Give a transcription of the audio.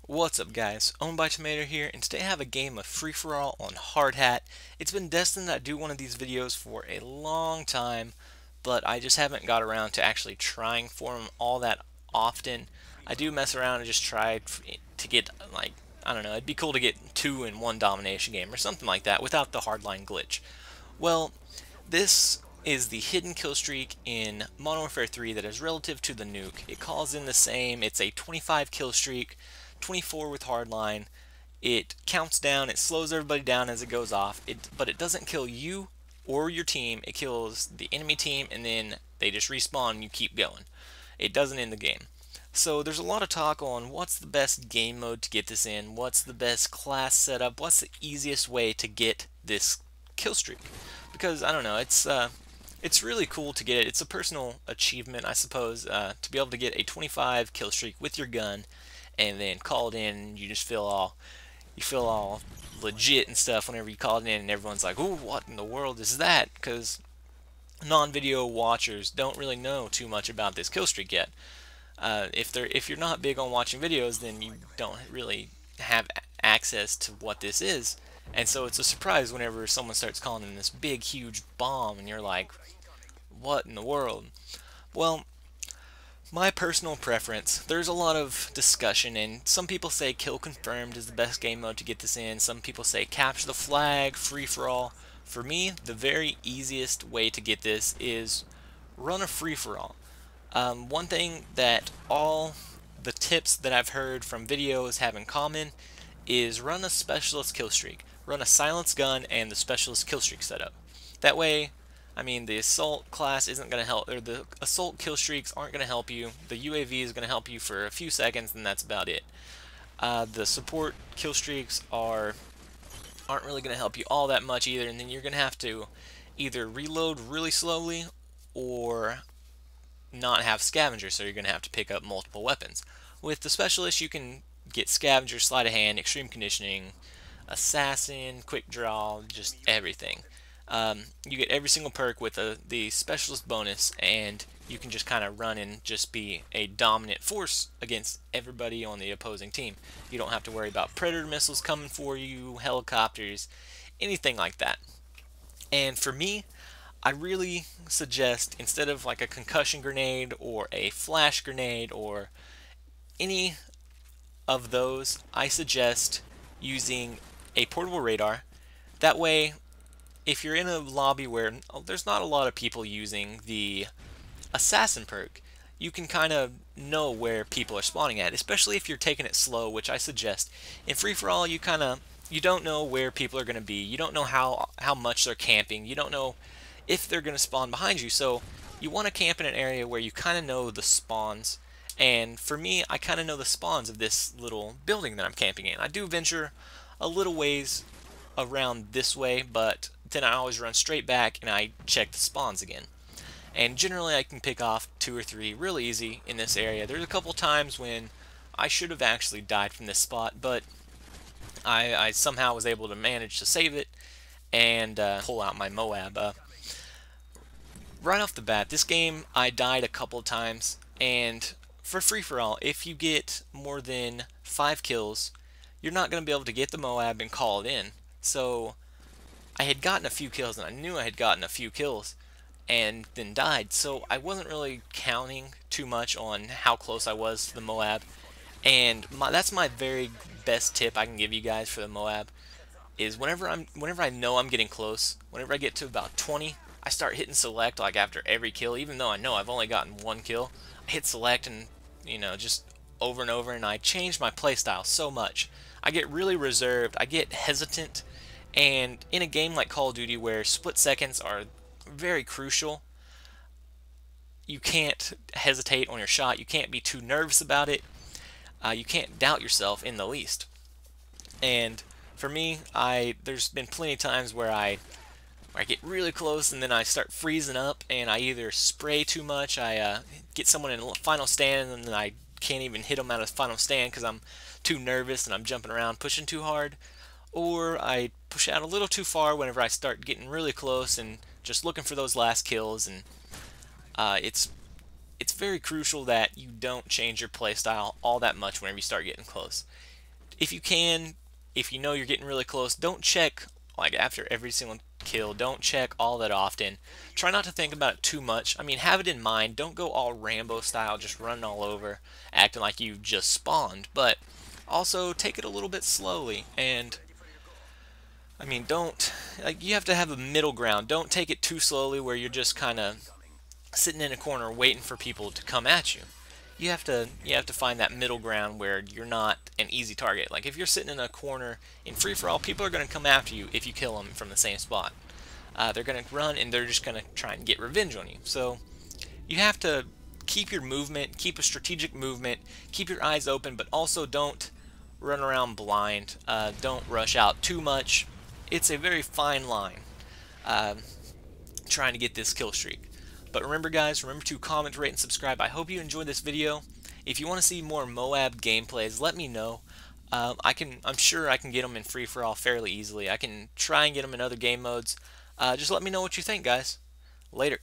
What's up guys, ownedbytamater here, and today I have a game of free-for-all on Hard Hat. It's been destined that I do one of these videos for a long time, but I just haven't got around to actually trying for them all that often. I do mess around and just try to get, like, I don't know, it'd be cool to get 2 in 1 domination game or something like that without the hardline glitch. Well, this is the hidden kill streak in Modern Warfare 3 that is relative to the nuke. It calls in the same, it's a 25 kill streak, 24 with hardline. It counts down, it slows everybody down as it goes off, but it doesn't kill you or your team, it kills the enemy team and then they just respawn and you keep going. It doesn't end the game. So there's a lot of talk on what's the best game mode to get this in, what's the best class setup, what's the easiest way to get this kill streak. Because, I don't know, it's really cool to get it. It's a personal achievement, I suppose, to be able to get a 25 kill streak with your gun and then call it in and you just feel all legit and stuff whenever you call it in and everyone's like, ooh, what in the world is that? Because non-video watchers don't really know too much about this kill streak yet. If you're not big on watching videos, then you don't really have access to what this is, and so it's a surprise whenever someone starts calling in this big huge bomb and you're like, what in the world? Well, my personal preference, there's a lot of discussion, and some people say kill confirmed is the best game mode to get this in. Some people say capture the flag, free for all. For me, the very easiest way to get this is run a free for all. One thing that all the tips that I've heard from videos have in common is run a specialist kill streak. Run a silence gun and the specialist kill streak setup. That way, I mean, the assault class isn't going to help, or the assault kill streaks aren't going to help you. The UAV is going to help you for a few seconds, and that's about it. The support kill streaks aren't really going to help you all that much either, and then you're going to have to either reload really slowly or not have scavenger, so you're going to have to pick up multiple weapons. With the specialist, you can get scavenger, sleight of hand, extreme conditioning, assassin, quick draw, just everything. You get every single perk with the specialist bonus, and you can just kind of run and just be a dominant force against everybody on the opposing team. You don't have to worry about predator missiles coming for you, helicopters, anything like that. And for me, I really suggest, instead of like a concussion grenade or a flash grenade or any of those, I suggest using a portable radar. That way, if you're in a lobby where there's not a lot of people using the assassin perk, you can kind of know where people are spawning at, especially if you're taking it slow, which I suggest. In free-for-all, you don't know where people are going to be. You don't know how much they're camping. You don't know if they're going to spawn behind you, so you want to camp in an area where you kind of know the spawns. And for me, I kind of know the spawns of this little building that I'm camping in. I do venture a little ways around this way, but then I always run straight back and I check the spawns again. And generally I can pick off 2 or 3 really easy in this area. There's a couple times when I should have actually died from this spot, but I somehow was able to manage to save it and pull out my M.O.A.B. Right off the bat, this game I died a couple of times, and for free-for-all, if you get more than 5 kills, you're not going to be able to get the M.O.A.B and call it in. So I had gotten a few kills, and I knew I had gotten a few kills and then died, so I wasn't really counting too much on how close I was to the M.O.A.B. And that's my very best tip I can give you guys for the M.O.A.B. is whenever I know I'm getting close, whenever I get to about 20, I start hitting select like after every kill, even though I know I've only gotten 1 kill. I hit select and, you know, just over and over, and I change my playstyle so much. I get really reserved, I get hesitant, and in a game like Call of Duty where split seconds are very crucial, you can't hesitate on your shot, you can't be too nervous about it, you can't doubt yourself in the least. And for me, there's been plenty of times where I get really close and then I start freezing up and I either spray too much, I get someone in a final stand and then I can't even hit them out of final stand because I'm too nervous and I'm jumping around pushing too hard, or I push out a little too far whenever I start getting really close and just looking for those last kills. And it's very crucial that you don't change your playstyle all that much whenever you start getting close. if you can, if you know you're getting really close, don't check like after every single kill. Don't check all that often. Try not to think about it too much. I mean, have it in mind. Don't go all Rambo style, just running all over, acting like you just spawned. But also take it a little bit slowly. And I mean, don't, like, you have to have a middle ground. Don't take it too slowly where you're just kind of sitting in a corner waiting for people to come at you. You have to find that middle ground where you're not an easy target. Like if you're sitting in a corner in free for all, people are going to come after you if you kill them from the same spot. They're going to run and they're just going to try and get revenge on you. So you have to keep your movement, keep a strategic movement, keep your eyes open, but also don't run around blind. Don't rush out too much. It's a very fine line trying to get this kill streak. But remember guys, remember to comment, rate, and subscribe. I hope you enjoyed this video. If you want to see more M.O.A.B gameplays, let me know. I'm sure I can get them in free-for-all fairly easily. I can try and get them in other game modes. Just let me know what you think, guys. Later.